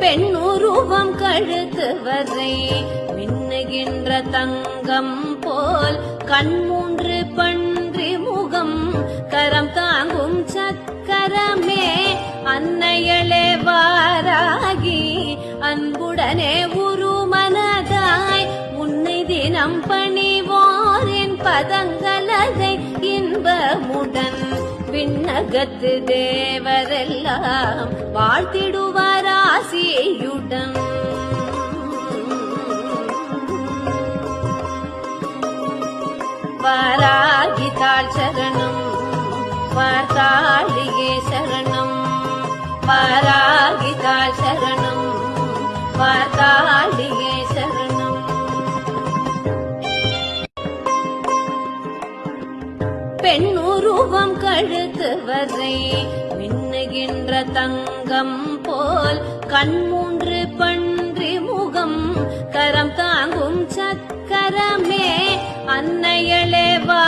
பெண்ணுருவம் கழுத்து வரை மின்னுகின்ற தங்கம் போல் கண்மூன்று பன்றி முகம் கரம் தாங்கும் சக்கரமே அன்னையளே வாராகி அன்புடனே உருமனதாய் உன்னை தினம் பணிவோரின் பதங்களதை இன்பமுடன் விண்ணகத்து தேவரெல்லாம் வாழ்த்திடுவார் ஆசியுடன். வாராகி தாள் சரணம் வார்த்தாளியே சரணம் வாராகி தாள் சரணம் வார்த்தாளியே சரணம். பெண்ணுருவம் கழுத்து வரை மின்னுகின்ற தங்கம் போல் கண்மூன்று பன்றி முகம் கரம் தாங்கும் சக்கரமே அன்னையளே வா